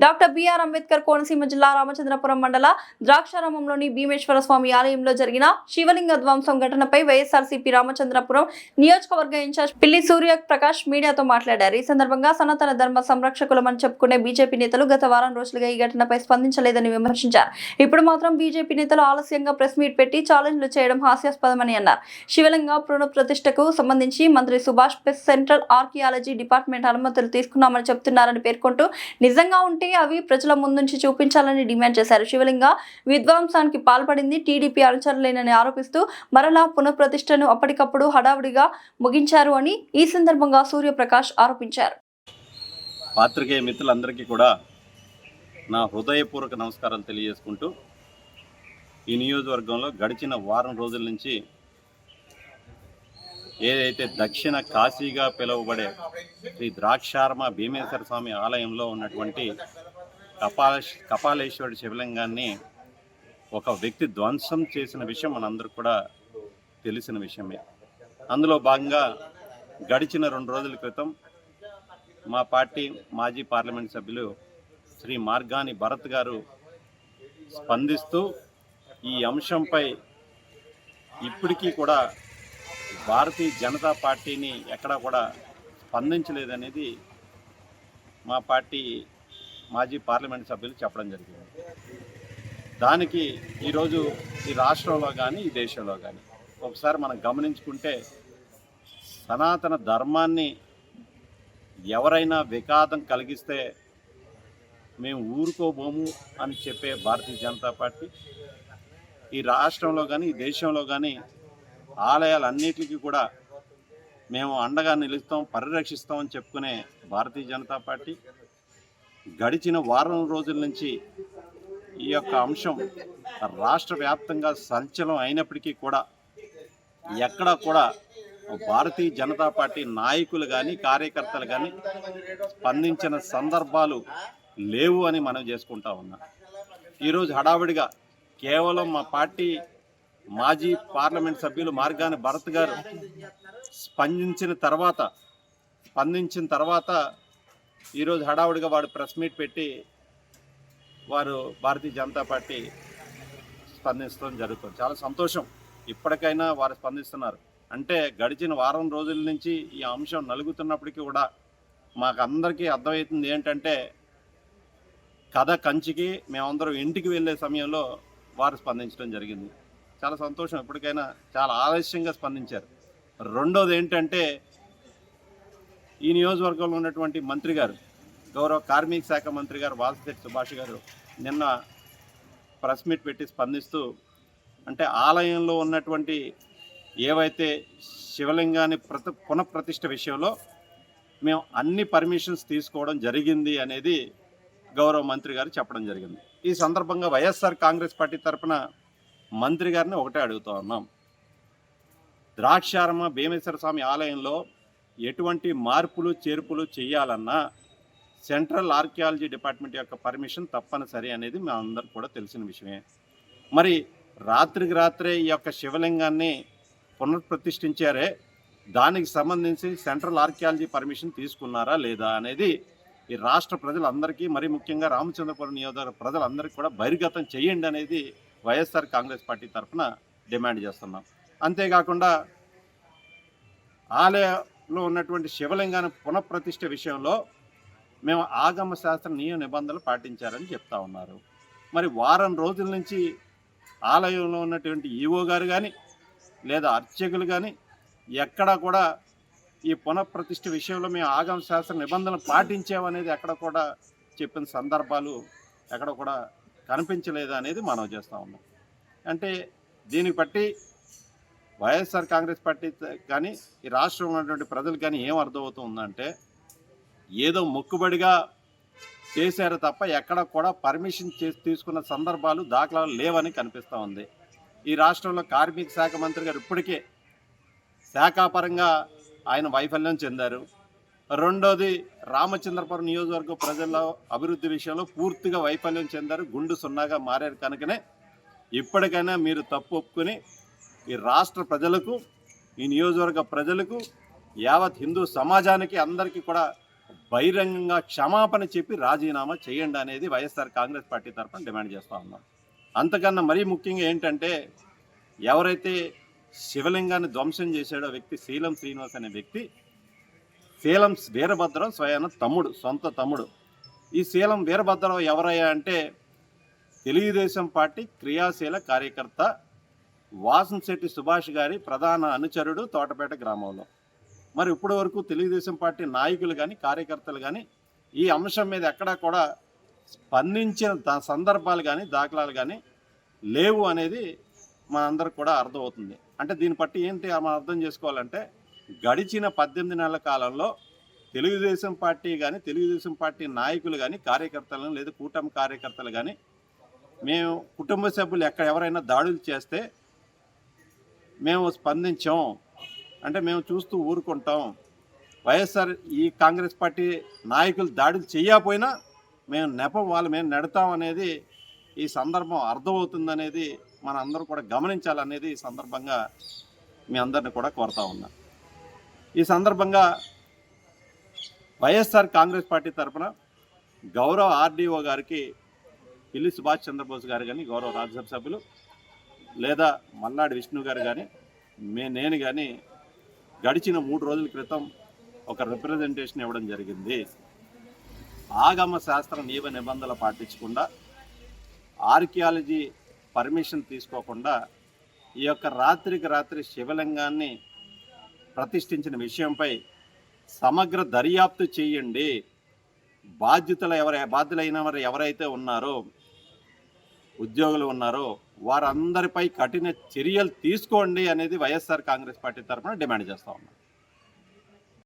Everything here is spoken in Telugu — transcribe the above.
డాక్టర్ బిఆర్ అంబేద్కర్ కోనసీమ జిల్లా రామచంద్రపురం మండల ద్రాక్షారామంలోని భీమేశ్వర స్వామి ఆలయంలో జరిగిన శివలింగ ధ్వంసం ఘటనపై వైఎస్ఆర్సీపీ రామచంద్రపురం నియోజకవర్గ ఇన్ఛార్జ్ పిల్లి సూర్య ప్రకాష్ మీడియాతో మాట్లాడారు. ఈ సందర్భంగా సనాతన ధర్మ సంరక్షకులమని చెప్పుకునే బీజేపీ నేతలు గత వారం రోజులుగా ఈ ఘటనపై స్పందించలేదని విమర్శించారు. ఇప్పుడు మాత్రం బీజేపీ నేతలు ఆలస్యంగా ప్రెస్ మీట్ పెట్టి ఛాలెంజ్లు చేయడం హాస్యాస్పదమని అన్నారు. శివలింగ పునఃప్రతిష్టకు సంబంధించి మంత్రి సుభాష్ సెంట్రల్ ఆర్కియాలజీ డిపార్ట్మెంట్ అనుమతులు తీసుకున్నామని చెప్తున్నారని పేర్కొంటూ నిజంగా ఉంటే అవి ప్రజల ముందుంచి చూపించాలని డిమాండ్ చేశారు. శివలింగ విధ్వంసానికి పాల్పడింది టీడీపీ అనుచరులేనని ఆరోపిస్తూ మరలా పునఃప్రతిష్టను అప్పటికప్పుడు హడావుడిగా ముగించారు అని ఈ సందర్భంగా సూర్యప్రకాష్ ఆరోపించారు. పాత్రికేయ మిత్రులందరికీ కూడా నా హృదయపూర్వక నమస్కారాలు తెలియజేసుకుంటూ ఈ నియోజకవర్గంలో గడిచిన వారం రోజుల నుంచి ఏదైతే దక్షిణ కాశీగా పిలువబడే శ్రీ ద్రాక్షారామ భీమేశ్వర స్వామి ఆలయంలో ఉన్నటువంటి కపాలేశ్వరుడి శివలింగాన్ని ఒక వ్యక్తి ధ్వంసం చేసిన విషయం మనందరికీ కూడా తెలిసిన విషయమే. అందులో భాగంగా గడిచిన 2 రోజుల క్రితం మా పార్టీ మాజీ పార్లమెంట్ సభ్యులు శ్రీ మార్గాని భరత్ గారు స్పందిస్తూ ఈ అంశంపై ఇప్పటికీ కూడా భారతీయ జనతా పార్టీని ఎక్కడా కూడా స్పందించలేదనేది మా పార్టీ మాజీ పార్లమెంట్ సభ్యులు చెప్పడం జరిగింది. దానికి ఈరోజు ఈ రాష్ట్రంలో కానీ ఈ దేశంలో కానీ ఒకసారి మనం గమనించుకుంటే సనాతన ధర్మాన్ని ఎవరైనా విఘాతం కలిగిస్తే మేము ఊరుకోబోము అని చెప్పే భారతీయ జనతా పార్టీ ఈ రాష్ట్రంలో కానీ ఈ దేశంలో కానీ ఆలయాలన్నిటికీ కూడా మేము అండగా నిలుస్తాం, పరిరక్షిస్తామని చెప్పుకునే భారతీయ జనతా పార్టీ గడిచిన వారం రోజుల నుంచి ఈ యొక్క అంశం రాష్ట్ర వ్యాప్తంగా సంచలనం అయినప్పటికీ కూడా ఎక్కడా కూడా భారతీయ జనతా పార్టీ నాయకులు కానీ కార్యకర్తలు కానీ స్పందించిన సందర్భాలు లేవు అని మనం చేసుకుంటా ఉన్నాం. ఈరోజు హడావిడిగా కేవలం మా పార్టీ మాజీ పార్లమెంట్ సభ్యులు మార్గాని భరత్ గారు స్పందించిన తర్వాత ఈరోజు హడావుడిగా వాడు ప్రెస్ మీట్ పెట్టి వారు భారతీయ జనతా పార్టీ స్పందించడం జరుగుతుంది. చాలా సంతోషం, ఇప్పటికైనా వారు స్పందిస్తున్నారు. అంటే గడిచిన వారం రోజుల నుంచి ఈ అంశం నలుగుతున్నప్పటికీ కూడా మాకు అందరికీ అర్థమవుతుంది ఏంటంటే కథ కంచికి మేమందరం ఇంటికి వెళ్ళే సమయంలో వారు స్పందించడం జరిగింది. చాలా సంతోషం, ఇప్పటికైనా చాలా ఆలస్యంగా స్పందించారు. రెండోది ఏంటంటే ఈ నియోజకవర్గంలో ఉన్నటువంటి మంత్రి గారు, గౌరవ కార్మిక శాఖ మంత్రి గారు వాల్తేరు సుభాష్ గారు నిన్న ప్రెస్ మీట్ పెట్టి స్పందిస్తూ అంటే ఆలయంలో ఉన్నటువంటి ఏవైతే శివలింగాన్ని పునఃప్రతిష్ఠ విషయంలో మేము అన్ని పర్మిషన్స్ తీసుకోవడం జరిగింది అనేది గౌరవ మంత్రి గారు చెప్పడం జరిగింది. ఈ సందర్భంగా వైఎస్ఆర్ కాంగ్రెస్ పార్టీ తరఫున మంత్రి గారిని ఒకటే అడుగుతూ ఉన్నాం. ద్రాక్షారామ భీమేశ్వర స్వామి ఆలయంలో ఎటువంటి మార్పులు చేర్పులు చేయాలన్నా సెంట్రల్ ఆర్కియాలజీ డిపార్ట్మెంట్ యొక్క పర్మిషన్ తప్పనిసరి అనేది మా అందరికి కూడా తెలిసిన విషయమే. మరి రాత్రికి రాత్రే ఈ యొక్క శివలింగాన్ని పునఃప్రతిష్ఠించారే, దానికి సంబంధించి సెంట్రల్ ఆర్కియాలజీ పర్మిషన్ తీసుకున్నారా లేదా అనేది ఈ రాష్ట్ర ప్రజలందరికీ, మరి ముఖ్యంగా రామచంద్రపురం నియోజకవర్గ ప్రజలందరికీ కూడా బహిర్గతం చేయండి అనేది వైఎస్ఆర్ కాంగ్రెస్ పార్టీ తరఫున డిమాండ్ చేస్తున్నాం. అంతేకాకుండా ఆలయంలో ఉన్నటువంటి శివలింగాన్ని పునఃప్రతిష్ఠ విషయంలో మేము ఆగమ శాస్త్ర నియమ నిబంధనలు పాటించారని చెప్తా ఉన్నారు. మరి వారం రోజుల నుంచి ఆలయంలో ఉన్నటువంటి ఈవో గారు కానీ లేదా అర్చకులు కానీ ఎక్కడా కూడా ఈ పునఃప్రతిష్ఠ విషయంలో మేము ఆగమ శాస్త్ర నిబంధనలు పాటించామనేది ఎక్కడ కూడా చెప్పిన సందర్భాలు ఎక్కడ కూడా కనిపించలేదు అనేది మనం చేస్తూ ఉన్నాం. అంటే దీన్ని బట్టి వైఎస్ఆర్ కాంగ్రెస్ పార్టీ కానీ ఈ రాష్ట్రంలో ఉన్నటువంటి ప్రజలు కానీ ఏం అర్థమవుతుందంటే ఏదో మొక్కుబడిగా చేశారు తప్ప ఎక్కడ కూడా పర్మిషన్ తీసుకున్న సందర్భాలు దాఖలాలు లేవని కనిపిస్తూ ఉంది. ఈ రాష్ట్రంలో కార్మిక శాఖ మంత్రి గారు ఇప్పటికే శాఖాపరంగా ఆయన వైఫల్యం చెందారు. రెండోది రామచంద్రపురం నియోజకవర్గ ప్రజల అభివృద్ధి విషయంలో పూర్తిగా వైఫల్యం చెందారు, గుండు సున్నాగా మారారు. కనుకనే ఇప్పటికైనా మీరు తప్పు ఒప్పుకొని ఈ రాష్ట్ర ప్రజలకు, ఈ నియోజకవర్గ ప్రజలకు, యావత్ హిందూ సమాజానికి అందరికీ కూడా బహిరంగంగా క్షమాపణ చెప్పి రాజీనామా చేయండి అనేది వైఎస్ఆర్ కాంగ్రెస్ పార్టీ తరఫున డిమాండ్ చేస్తూ ఉన్నాం. అంతకన్నా మరీ ముఖ్యంగా ఏంటంటే, ఎవరైతే శివలింగాన్ని ధ్వంసం చేశాడో వ్యక్తి శీలం శ్రీనివాస్ అనే వ్యక్తి, శీలం వీరభద్రరావు స్వయాన తమ్ముడు, సొంత తమ్ముడు. ఈ శీలం వీరభద్రరావు ఎవరయ్యా అంటే తెలుగుదేశం పార్టీ క్రియాశీల కార్యకర్త, వాసంశెట్టి సుభాష్ గారి ప్రధాన అనుచరుడు తోటపేట గ్రామంలో. మరి ఇప్పటి వరకు తెలుగుదేశం పార్టీ నాయకులు కానీ కార్యకర్తలు కానీ ఈ అంశం మీద ఎక్కడా కూడా స్పందించిన సందర్భాలు కానీ దాఖలాలు కానీ లేవు అనేది మనందరికి కూడా అర్థమవుతుంది. అంటే దీన్ని బట్టి ఏంటి మనం అర్థం చేసుకోవాలంటే, గడిచిన 18 నెలల కాలంలో తెలుగుదేశం పార్టీ కానీ తెలుగుదేశం పార్టీ నాయకులు కానీ కార్యకర్తలను లేదా కూటమి కార్యకర్తలు కానీ మేము కుటుంబ సభ్యులు ఎవరైనా దాడులు చేస్తే మేము స్పందించాం అంటే మేము చూస్తూ ఊరుకుంటాం. వైఎస్ఆర్ ఈ కాంగ్రెస్ పార్టీ నాయకులు దాడులు చేయకపోయినా మేము మేము నెడతాం అనేది ఈ సందర్భం అర్థమవుతుందనేది మన అందరూ కూడా గమనించాలనేది ఈ సందర్భంగా మీ అందరిని కూడా కోరుతా ఉన్నా. ఈ సందర్భంగా వైఎస్ఆర్ కాంగ్రెస్ పార్టీ తరఫున గౌరవ ఆర్డీఓ గారికి పిల్లి సుభాష్ చంద్రబోస్ గారు కానీ, గౌరవ రాజ్యసభ సభ్యులు లేదా మల్లాడి విష్ణు గారు కానీ, నేను కానీ గడిచిన 3 రోజుల క్రితం ఒక రిప్రజెంటేషన్ ఇవ్వడం జరిగింది. ఆగమ శాస్త్ర నియమ నిబంధనలు పాటించకుండా, ఆర్కియాలజీ పర్మిషన్ తీసుకోకుండా ఈ యొక్క రాత్రికి రాత్రి శివలింగాన్ని ప్రతిష్ఠించిన విషయంపై సమగ్ర దర్యాప్తు చేయండి. బాధ్యులైన వారు ఎవరైతే ఉన్నారో, ఉద్యోగులు ఉన్నారో వారందరిపై కఠిన చర్యలు తీసుకోండి అనేది వైఎస్ఆర్ కాంగ్రెస్ పార్టీ తరఫున డిమాండ్ చేస్తా ఉన్నాం.